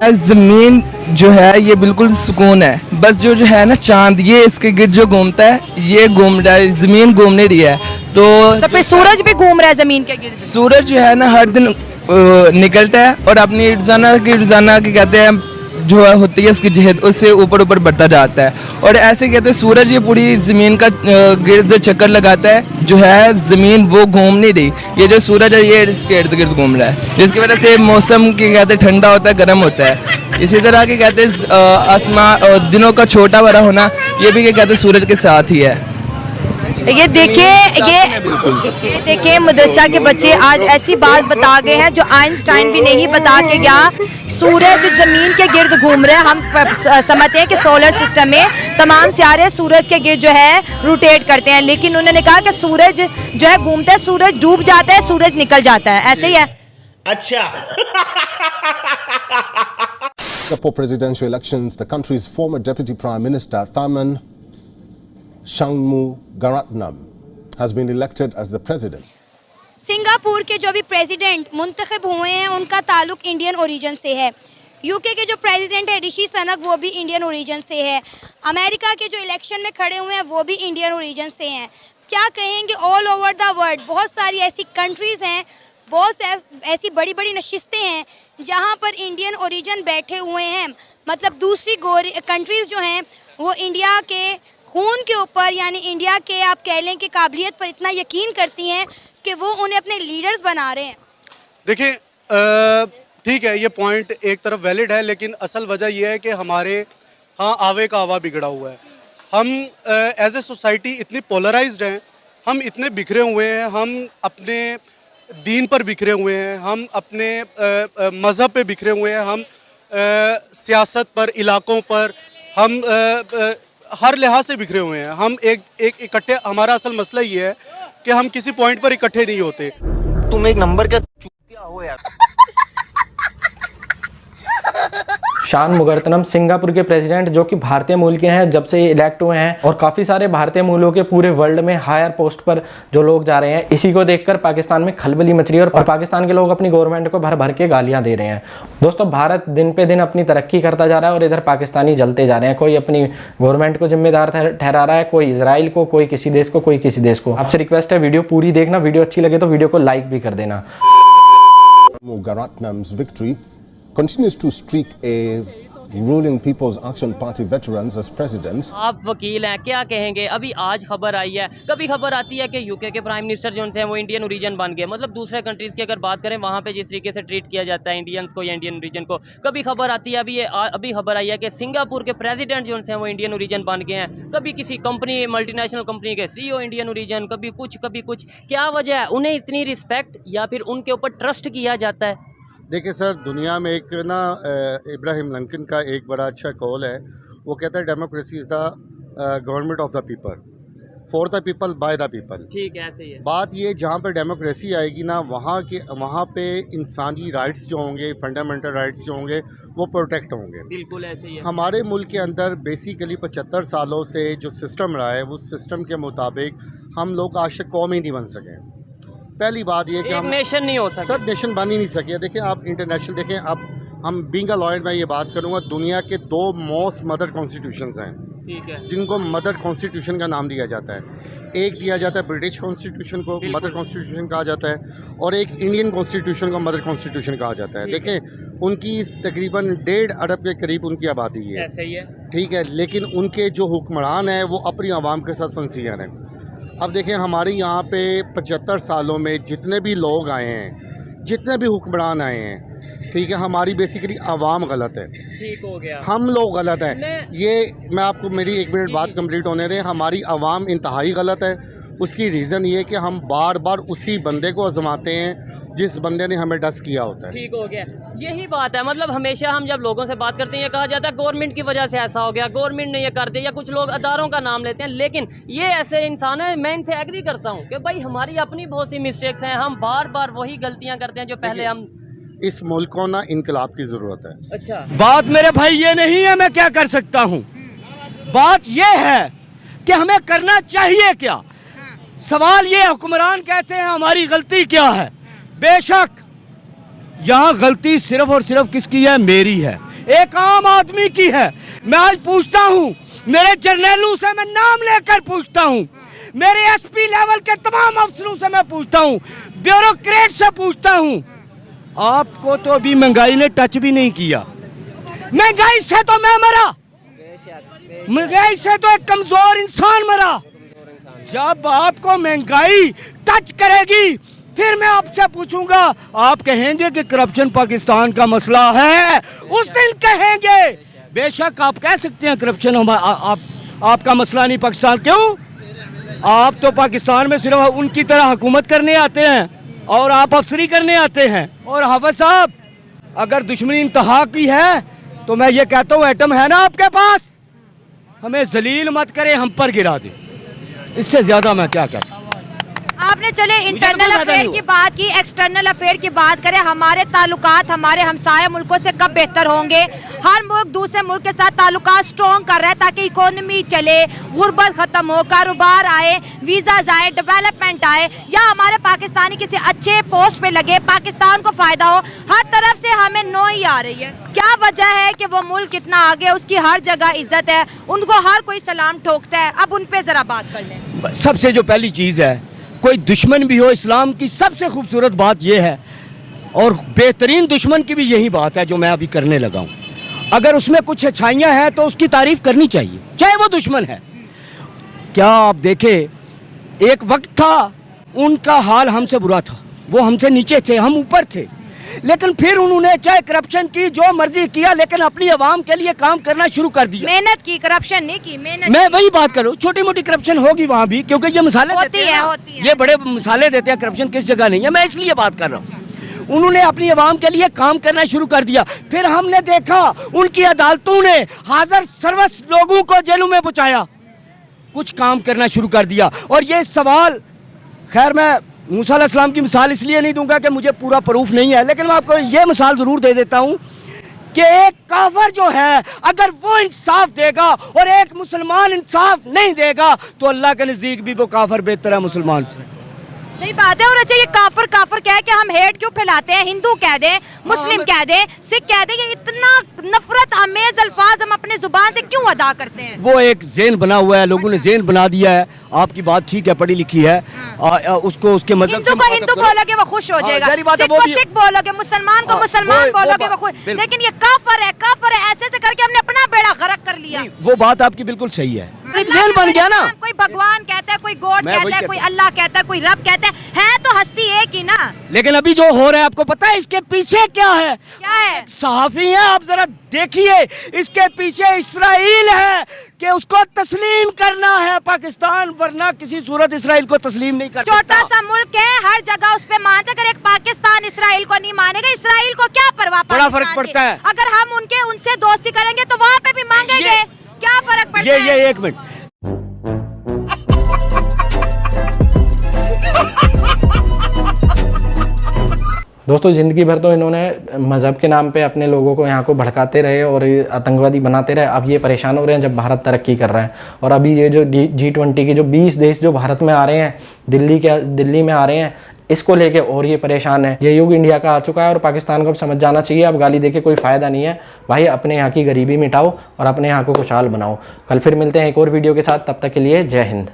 ज़मीन जो है ये बिल्कुल सुकून है, बस जो है ना चांद ये इसके गिर्द जो घूमता है, ये घूम रहा है, ज़मीन घूम नहीं रही है। तो फिर सूरज भी घूम रहा है जमीन के गिर्द। सूरज जो है ना हर दिन निकलता है और अपनी रोजाना की कहते हैं जो है होती है उसकी जहद, उससे ऊपर ऊपर बढ़ता जाता है। और ऐसे कहते हैं सूरज ये पूरी ज़मीन का गिर्द चक्कर लगाता है, जो है ज़मीन वो घूम नहीं रही, ये जो सूरज है ये इसके इर्द गिर्द घूम रहा है, जिसकी वजह से मौसम के कहते हैं ठंडा होता है, गर्म होता है। इसी तरह के कहते हैं आसमान दिनों का छोटा बड़ा होना, ये भी कहते हैं सूरज के साथ ही है। ये देखिए मदरसा के बच्चे आज ऐसी बात बता गए हैं जो आइंस्टाइन भी नहीं बता के गया। सूरज जमीन के गिर्द घूम रहे हैं। हम समझते हैं कि सोलर सिस्टम में तमाम सितारे सूरज के गिर्द जो है रोटेट करते हैं, लेकिन उन्होंने कहा कि सूरज जो है घूमता है, सूरज डूब जाता है, सूरज निकल जाता है, ऐसे ही है। अच्छा। For presidential elections, the country's former Deputy Prime Minister Tharman Shanmugaratnam has been elected as the president. Singapore के जो भी प्रेसिडेंट मुंतखब हुए हैं उनका ताल्लुक इंडियन ओरिजिन से है। यूके के जो प्रेसिडेंट है ऋषि सनक वो भी इंडियन ओरिजिन से है। अमेरिका के जो इलेक्शन में खड़े हुए हैं वो भी इंडियन ओरिजिन से हैं। क्या कहेंगे, ऑल ओवर द वर्ल्ड बहुत सारी ऐसी कंट्रीज़ हैं, बहुत ऐसी बड़ी बड़ी नशिस्तें हैं जहाँ पर इंडियन ओरिजिन बैठे हुए हैं। मतलब दूसरी कंट्रीज़ जो हैं वो इंडिया के खून के ऊपर, यानी इंडिया के आप कह लें कि काबिलियत पर इतना यकीन करती हैं कि वो उन्हें अपने लीडर्स बना रहे हैं। देखिए ठीक है, ये पॉइंट एक तरफ वैलिड है, लेकिन असल वजह यह है कि हमारे हाँ आवे का आवा बिगड़ा हुआ है। हम एज ए सोसाइटी इतनी पोलराइज्ड हैं, हम इतने बिखरे हुए हैं, हम अपने दीन पर बिखरे हुए हैं, हम अपने मज़हब पे बिखरे हुए हैं, हम सियासत पर, इलाकों पर, हम हर लिहाज से बिखरे हुए हैं। हम एक इकट्ठे, हमारा असल मसला ये है कि हम किसी पॉइंट पर इकट्ठे नहीं होते। तुम एक नंबर का चूतिया हो यार। शानमुगरतनम सिंगापुर के प्रेसिडेंट जो कि भारतीय मूल के हैं, जब से ये इलेक्ट हुए हैं, और काफ़ी सारे भारतीय मूलों के पूरे वर्ल्ड में हायर पोस्ट पर जो लोग जा रहे हैं, इसी को देखकर पाकिस्तान में खलबली मच रही है और पाकिस्तान के लोग अपनी गवर्नमेंट को भर भर के गालियां दे रहे हैं। दोस्तों, भारत दिन पे दिन अपनी तरक्की करता जा रहा है और इधर पाकिस्तानी जलते जा रहे हैं। कोई अपनी गवर्नमेंट को जिम्मेदार ठहरा रहा है, कोई इसराइल को, कोई किसी देश को, कोई किसी देश को। आपसे रिक्वेस्ट है वीडियो पूरी देखना, वीडियो अच्छी लगे तो वीडियो को लाइक भी कर देना। Shanmugaratnam's victory continues to streak a ruling People's Action Party veterans as presidents. आप वकील हैं, क्या कहेंगे? अभी आज खबर आई है, कभी खबर आती है कि यूके के प्राइम मिनिस्टर जो हैं वो इंडियन ओरिजिन बन गए। मतलब दूसरे कंट्रीज़ की अगर बात करें, वहाँ पे जिस तरीके से ट्रीट किया जाता है इंडियंस को या इंडियन ओरिजिन को, कभी खबर आती है। अभी खबर आई है कि सिंगापुर के प्रेसिडेंट जो हैं वो इंडियन ओरिजिन बन गए हैं। कभी किसी कंपनी, मल्टीनेशनल कंपनी के CEO इंडियन ओरिजिन, कभी कुछ। क्या वजह है? उन्हें इतनी रिस्पेक्ट या फिर उनके ऊपर ट्रस्ट किया जाता है? देखिए सर, दुनिया में एक ना इब्राहिम लिंकन का एक बड़ा अच्छा कॉल है। वो कहता है democracy is the government of the people, for the people, by the people. ठीक है, ऐसे ही है बात। ये जहाँ पर डेमोक्रेसी आएगी ना, वहाँ पे इंसानी राइट्स जो होंगे, फंडामेंटल राइट्स जो होंगे, वो प्रोटेक्ट होंगे। बिल्कुल ऐसे ही है। हमारे मुल्क के अंदर बेसिकली 75 सालों से जो सिस्टम रहा है, उस सिस्टम के मुताबिक हम लोग आज तक कौम ही नहीं बन सके। पहली बात ये कि हम नेशन नहीं हो सकते, सब नेशन बन ही नहीं सके। देखें आप इंटरनेशनल देखें, अब हम बीइंग अ लॉयर में ये बात करूँगा, दुनिया के 2 मोस्ट मदर कॉन्स्टिट्यूशंस हैं, ठीक है, जिनको मदर कॉन्स्टिट्यूशन का नाम दिया जाता है। एक दिया जाता है ब्रिटिश कॉन्स्टिट्यूशन को मदर कॉन्स्टिट्यूशन कहा जाता है, और एक इंडियन कॉन्स्टिट्यूशन को मदर कॉन्स्टिट्यूशन कहा जाता है। देखें, उनकी तकरीबन 1.5 अरब के करीब उनकी आबादी है, ऐसे ही है, ठीक है, लेकिन उनके जो हुक्मरान हैं वो अपनी आवाम के साथ सिंसियर हैं। अब देखें, हमारे यहाँ पे 75 सालों में जितने भी लोग आए हैं, जितने भी हुक्मरान आए हैं, ठीक है, हमारी बेसिकली आवाम गलत है, ठीक हो गया, हम लोग गलत हैं। ये मैं आपको मेरी 1 मिनट बात कंप्लीट होने दें। हमारी आवाम इंतहाई गलत है। उसकी रीज़न ये है कि हम बार बार उसी बंदे को आजमाते हैं जिस बंदे ने हमें डस किया होता है। ठीक हो गया, यही बात है। मतलब हमेशा हम जब लोगों से बात करते हैं, ये कहा जाता है गवर्नमेंट की वजह से ऐसा हो गया, गवर्नमेंट ने ये कर दिया, या कुछ लोग अदारों का नाम लेते हैं। लेकिन ये ऐसे इंसान है, मैं इनसे एग्री करता हूँ कि भाई हमारी अपनी बहुत सी मिस्टेक्स हैं, हम बार बार वही गलतियाँ करते हैं जो पहले हम। इस मुल्क को ना इनकलाब की ज़रूरत है। अच्छा, बात मेरे भाई ये नहीं है मैं क्या कर सकता हूँ, बात ये है कि हमें करना चाहिए क्या। सवाल ये, हुक्मरान कहते हैं हमारी गलती क्या है। बेशक यहाँ गलती सिर्फ और सिर्फ किसकी है? मेरी है। एक आम आदमी की है। मैं आज पूछता हूँ, मेरे जर्नलों से मैं नाम लेकर पूछता हूँ, मेरे एसपी लेवल के तमाम अफसरों से मैं पूछता हूँ, ब्यूरोक्रेट से पूछता हूँ, आपको तो अभी महंगाई ने टच भी नहीं किया। महंगाई से तो मैं मरा, महंगाई से तो एक कमजोर इंसान मरा। जब आपको महंगाई टच करेगी फिर मैं आपसे पूछूंगा, आप कहेंगे कि करप्शन पाकिस्तान का मसला है, उस दिन कहेंगे। बेशक आप कह सकते हैं करप्शन आपका मसला नहीं पाकिस्तान। क्यों? आप तो पाकिस्तान में सिर्फ उनकी तरह हुकूमत करने आते हैं और आप अफसरी करने आते हैं। और हाफिज साहब, अगर दुश्मनी इंतहा की है तो मैं ये कहता हूँ, एटम है ना आपके पास, हमें जलील मत करें, हम पर गिरा दे। इससे ज्यादा मैं क्या कह सकता हूँ। आपने चले इंटरनल अफेयर की बात की, एक्सटर्नल अफेयर की बात करें। हमारे ताल्लुकात हमारे हमसाया मुल्कों से कब बेहतर होंगे? हर मुल्क दूसरे मुल्क के साथ ताल्लुकात स्ट्रॉन्ग कर रहा है ताकि इकोनॉमी चले, गुर्बत खत्म हो, कारोबार आए, वीज़ाज आए, डेवलपमेंट आए, या हमारे पाकिस्तानी किसी अच्छे पोस्ट पे लगे, पाकिस्तान को फायदा हो। हर तरफ से हमें नो ही आ रही है। क्या वजह है कि वो मुल्क इतना आगे, उसकी हर जगह इज्जत है, उनको हर कोई सलाम ठोकता है? अब उन पे जरा बात कर लें। सबसे जो पहली चीज है, कोई दुश्मन भी हो, इस्लाम की सबसे खूबसूरत बात यह है, और बेहतरीन दुश्मन की भी यही बात है जो मैं अभी करने लगा हूँ, अगर उसमें कुछ अच्छाइयाँ हैं तो उसकी तारीफ करनी चाहिए, चाहे वो दुश्मन है। क्या आप देखें, एक वक्त था उनका हाल हमसे बुरा था, वो हमसे नीचे थे, हम ऊपर थे, लेकिन फिर उन्होंने चाहे करप्शन की, जो मर्जी किया, लेकिन अपनी आवाम के लिए काम करना शुरू कर दिया। मेहनत की, करप्शन नहीं की, मेहनत। मैं वही बात करूँ, छोटी मोटी करप्शन होगी वहाँ भी, क्योंकि ये मिसालें देते हैं, ये बड़े मिसालें देते हैं, करप्शन किस जगह नहीं है, मैं इसलिए बात कर रहा हूँ। उन्होंने अपनी आवाम के लिए काम करना शुरू कर दिया। फिर हमने देखा उनकी अदालतों ने हाजिर सर्वस लोगों को जेलों में पहुँचाया, कुछ काम करना शुरू कर दिया। और ये सवाल, खैर मैं मूसा अलैहिस्सलाम की मिसाल इसलिए नहीं दूंगा कि मुझे पूरा प्रूफ नहीं है, लेकिन मैं आपको ये मिसाल ज़रूर दे देता हूँ कि एक काफिर जो है, अगर वो इंसाफ देगा और एक मुसलमान इंसाफ नहीं देगा, तो अल्लाह के नज़दीक भी वो काफिर बेहतर है मुसलमान से। सही बात है। और अच्छा, ये काफिर काफिर कह के हम हेट क्यों फैलाते हैं? हिंदू कह दें, मुस्लिम कह दें, सिख कह दें, ये इतना नफरत आमेज अल्फाज हम अपने जुबान से क्यों अदा करते हैं? वो एक ज़हन बना हुआ है, लोगों ने ज़हन बना दिया है। आपकी बात ठीक है, पढ़ी लिखी है, उसको उसके मजहब हिंदू को हिंदू बोलोगे वो खुश हो जाएगा, सिख को सिख बोलोगे, मुसलमान को मुसलमान बोलोगे वो खुश। लेकिन ये काफिर है, काफिर है, ऐसे करके हमने अपना बेड़ा गर्क कर लिया। वो बात आपकी बिल्कुल सही है, ज़हन बन गया ना। कोई भगवान कहता है, कोई गॉड कहता है, कोई अल्लाह कहता है, कोई रब कहता है तो हस्ती एक ही ना। लेकिन अभी जो हो रहा है, आपको पता है इसके पीछे क्या है? क्या है? सहाफी हैं, आप जरा देखिए, इसके पीछे इस्राइल है कि उसको तस्लीम करना है पाकिस्तान, वरना किसी सूरत इस्राइल को तस्लीम नहीं कर सकता। छोटा सा मुल्क है, हर जगह उस पे मानते, अगर एक पाकिस्तान इस्राइल को नहीं मानेगा, इस्राइल को क्या परवाह? बड़ा फर्क पड़ता है। अगर हम उनसे दोस्ती करेंगे तो वहाँ पे भी मांगेंगे, क्या फर्क पड़ता है? ये एक मिनट, दोस्तों ज़िंदगी भर तो इन्होंने मज़हब के नाम पे अपने लोगों को यहाँ को भड़काते रहे और आतंकवादी बनाते रहे। अब ये परेशान हो रहे हैं जब भारत तरक्की कर रहा है। और अभी ये जो G20 के जो 20 देश जो भारत में आ रहे हैं, दिल्ली में आ रहे हैं, इसको लेके और ये परेशान है। ये युग इंडिया का आ चुका है और पाकिस्तान को अब समझ जाना चाहिए, अब गाली देके कोई फ़ायदा नहीं है भाई। अपने यहाँ की गरीबी मिटाओ और अपने यहाँ को खुशहाल बनाओ। कल फिर मिलते हैं एक और वीडियो के साथ, तब तक के लिए जय हिंद।